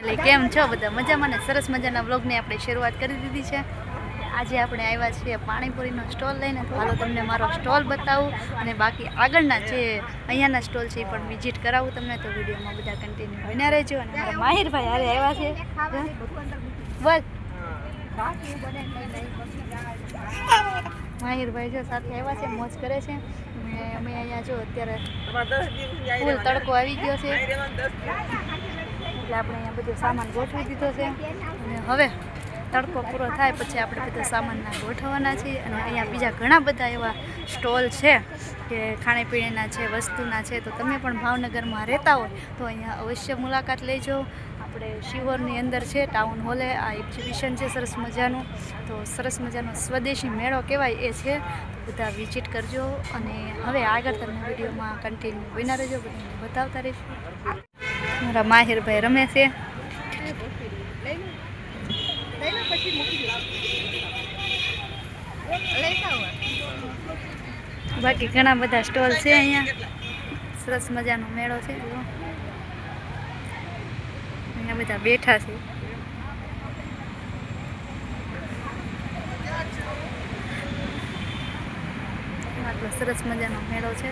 એટલે કેમ છો બધા મજામાં ને? સરસ મજાના વ્લોગની આપણે શરૂઆત કરી દીધી છે. આજે આપણે આવ્યા છીએ પાણીપુરીનો સ્ટોલ લઈને, તો હાલો તમને મારો સ્ટોલ બતાવું અને બાકી આગળના જે અહીંયાના સ્ટોલ છે એ પણ વિઝિટ કરાવું તમને. તો વિડીયોમાં બધા કન્ટિન્યુ બન્યા રહેજો. અને મારા માહિરભાઈ હારે આવ્યા છે. બોલ માહિરભાઈ જો સાથે આવ્યા છે, મોજ કરે છે. અને અમે અહીંયા જો અત્યારે ફૂલ તડકો આવી ગયો છે, એટલે આપણે અહીંયા બધો સામાન ગોઠવી દીધો છે. અને હવે તડકો પૂરો થાય પછી આપણે બધો સામાનના ગોઠવવાના છીએ. અને અહીંયા બીજા ઘણા બધા એવા સ્ટોલ છે કે ખાણીપીણીના છે, વસ્તુના છે. તો તમે પણ ભાવનગરમાં રહેતા હોય તો અહીંયા અવશ્ય મુલાકાત લેજો. આપણે શિહોરની અંદર છે ટાઉન હોલે આ એક્ઝિબિશન છે સરસ મજાનું. તો સરસ મજાનો સ્વદેશી મેળો કહેવાય એ છે, બધા વિઝિટ કરજો. અને હવે આગળ તમને વિડીયોમાં કન્ટિન્યુ બન્યા રહેજો, બધાને બતાવતા રહીશું. મારા માહિરભાઈ રમે છે. બાકી ઘણા બધા સ્ટોલ છે અહીંયા, સરસ મજાનો મેળો છે. અહીંયા બધા બેઠા છે. આટલો સરસ મજાનો મેળો છે.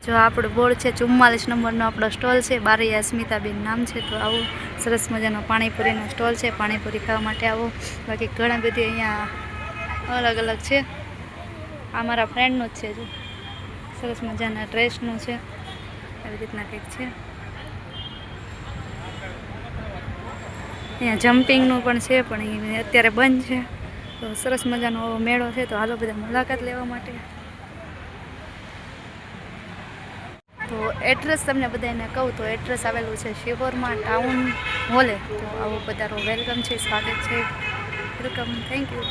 જો આપણો બોર્ડ છે 44 નંબરનો આપણો સ્ટોલ છે, બારૈયા સ્મિતાબેન નામ છે. તો આવું સરસ મજાનો પાણીપુરીનો સ્ટોલ છે, પાણીપુરી ખાવા માટે આવો. બાકી ઘણા બધી અહીંયા અલગ અલગ છે. આ મારા ફ્રેન્ડનું જ છે, જો સરસ મજાના ડ્રેસનું છે, એવી રીતના કંઈક છે. અહીંયા જમ્પિંગનું પણ છે, પણ એ અત્યારે બંધ છે. તો સરસ મજાનો મેળો છે, તો હાલો બધા મુલાકાત લેવા માટે. તો એડ્રેસ તમને બધાને કહું તો એડ્રેસ આવેલું છે શિહોરમાં ટાઉન હોલે. તો આવો પધારો, વેલકમ છે, સ્વાગત છે, વેલકમ, થેન્ક યુ.